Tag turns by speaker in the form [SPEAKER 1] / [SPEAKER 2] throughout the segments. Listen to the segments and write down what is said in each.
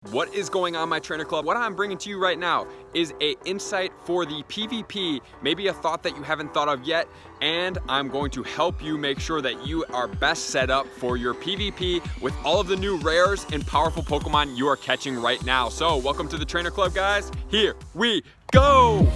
[SPEAKER 1] What is going on, my trainer club? What I'm bringing to you right now is an insight for the PvP, maybe a thought that you haven't thought of yet, and I'm going to help you make sure that you are best set up for your PvP with all of the new rares and powerful Pokemon you are catching right now. So welcome to the trainer club, guys. Here we go.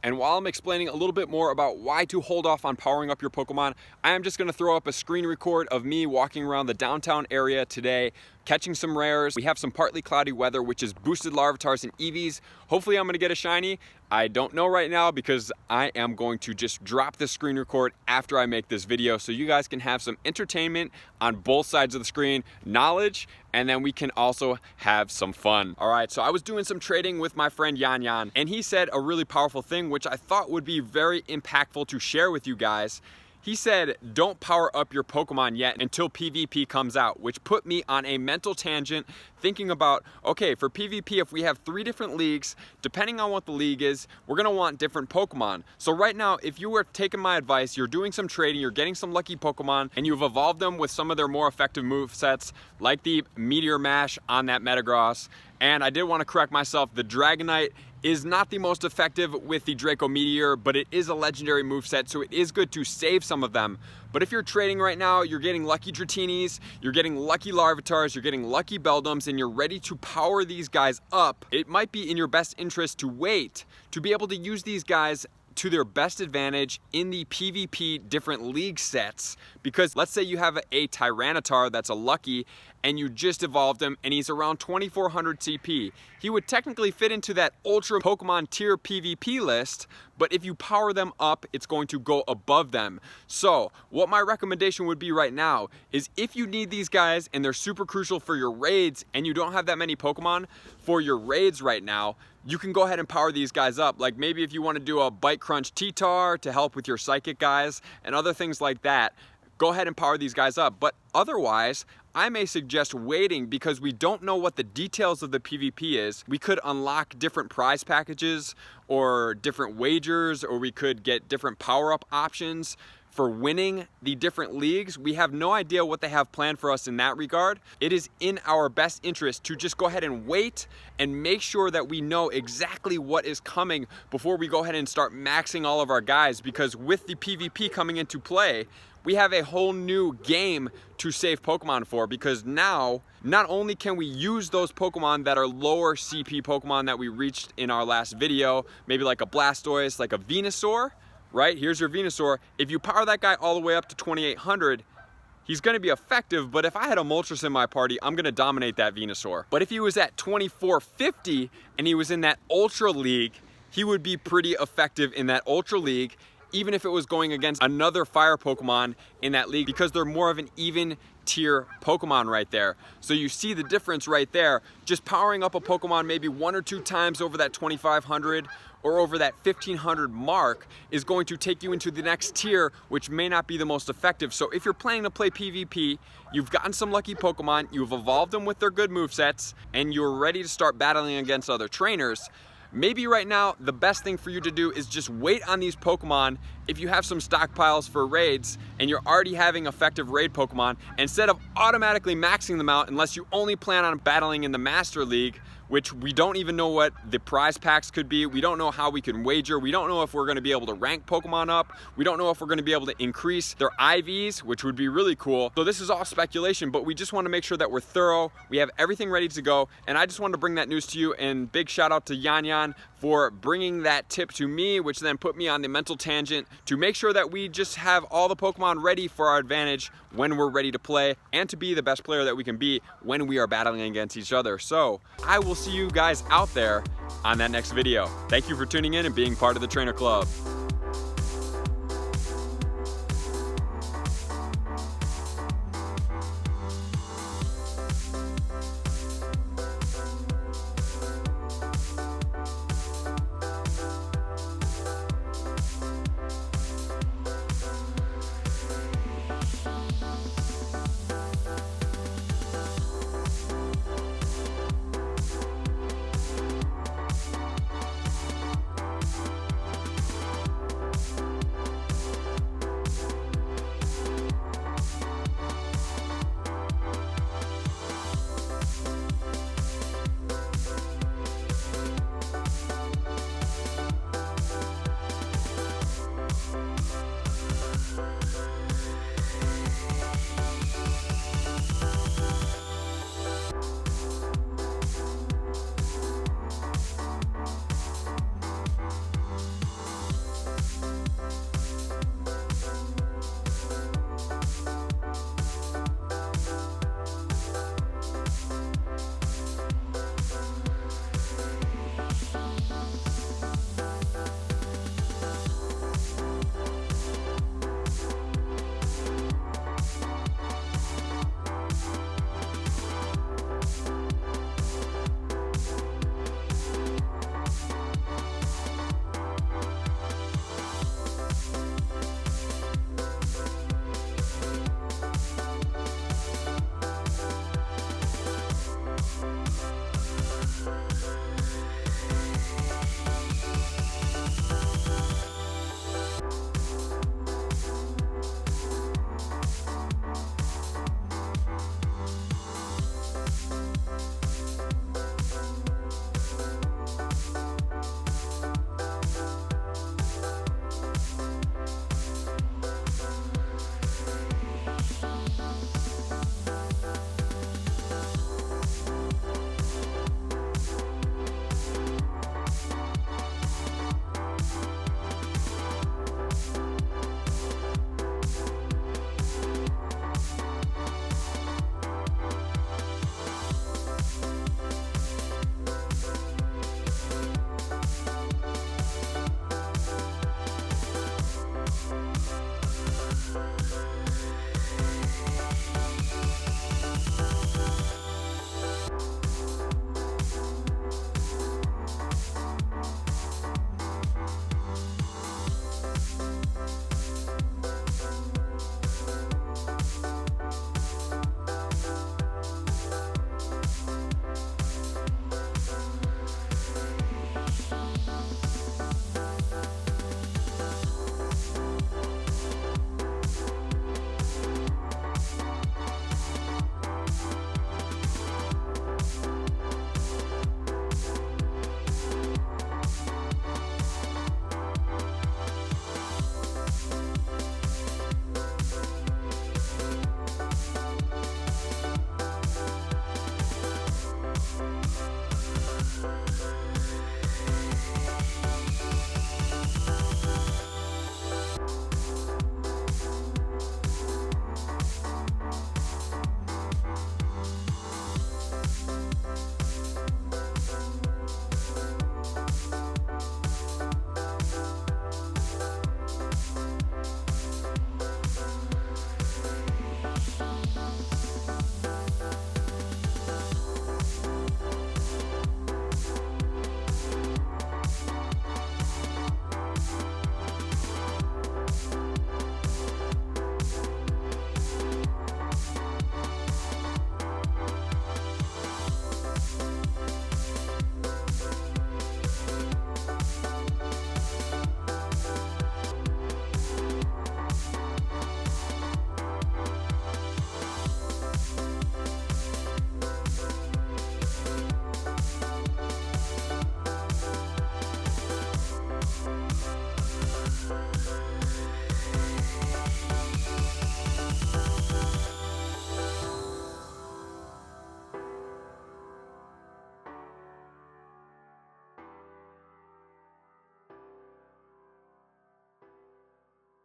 [SPEAKER 1] And while I'm explaining a little bit more about why to hold off on powering up your Pokemon, I am just gonna throw up a screen record of me walking around the downtown area today, catching some rares. We have some partly cloudy weather, which is boosted Larvitars and Eevees. Hopefully I'm gonna get a shiny. I don't know right now because I am going to just drop this screen record after I make this video so you guys can have some entertainment on both sides of the screen, knowledge, and then we can also have some fun. All right, so I was doing some trading with my friend Yan, and he said a really powerful thing, which I thought would be very impactful to share with you guys. He said, don't power up your Pokemon yet until PvP comes out, which put me on a mental tangent thinking about, okay, for PvP, if we have 3 different leagues, depending on what the league is, we're gonna want different Pokemon. So right now, if you were taking my advice, you're doing some trading, you're getting some lucky Pokemon, and you've evolved them with some of their more effective movesets, like the Meteor Mash on that Metagross. And I did want to correct myself, the Dragonite is not the most effective with the Draco Meteor, but it is a legendary moveset, so it is good to save some of them. But if you're trading right now, you're getting lucky Dratinis, you're getting lucky Larvitars, you're getting lucky Beldums, and you're ready to power these guys up, it might be in your best interest to wait to be able to use these guys to their best advantage in the PvP different league sets. Because let's say you have a Tyranitar that's a lucky and you just evolved him and he's around 2400 CP. He would technically fit into that ultra Pokemon tier PvP list, but if you power them up, it's going to go above them. So what my recommendation would be right now is if you need these guys and they're super crucial for your raids and you don't have that many Pokemon for your raids right now, you can go ahead and power these guys up. Like maybe if you want to do a Bite Crunch T-Tar to help with your Psychic guys and other things like that, go ahead and power these guys up. But otherwise, I may suggest waiting because we don't know what the details of the PvP is. We could unlock different prize packages or different wagers, or we could get different power-up options for winning the different leagues. We have no idea what they have planned for us in that regard. It is in our best interest to just go ahead and wait and make sure that we know exactly what is coming before we go ahead and start maxing all of our guys, because with the PvP coming into play, we have a whole new game to save Pokemon for, because now not only can we use those Pokemon that are lower CP Pokemon that we reached in our last video, maybe like a Blastoise, like a Venusaur, right? Here's your Venusaur. If you power that guy all the way up to 2800, he's gonna be effective, but if I had a Moltres in my party, I'm gonna dominate that Venusaur. But if he was at 2450 and he was in that Ultra League, he would be pretty effective in that Ultra League, even if it was going against another fire Pokemon in that league, because they're more of an even tier Pokemon right there. So you see the difference right there. Just powering up a Pokemon maybe 1 or 2 times over that 2500 or over that 1500 mark is going to take you into the next tier, which may not be the most effective. So if you're planning to play PvP, you've gotten some lucky Pokemon, you've evolved them with their good movesets, and you're ready to start battling against other trainers, maybe right now the best thing for you to do is just wait on these Pokemon. If you have some stockpiles for raids and you're already having effective raid Pokemon, instead of automatically maxing them out, unless you only plan on battling in the Master League, which we don't even know what the prize packs could be. We don't know how we can wager. We don't know if we're gonna be able to rank Pokemon up. We don't know if we're gonna be able to increase their IVs, which would be really cool. So this is all speculation, but we just wanna make sure that we're thorough. We have everything ready to go. And I just wanted to bring that news to you, and big shout out to Yan for bringing that tip to me, which then put me on the mental tangent to make sure that we just have all the Pokemon ready for our advantage when we're ready to play, and to be the best player that we can be when we are battling against each other. So I will see you guys out there on that next video. Thank you for tuning in and being part of the Trainer Club.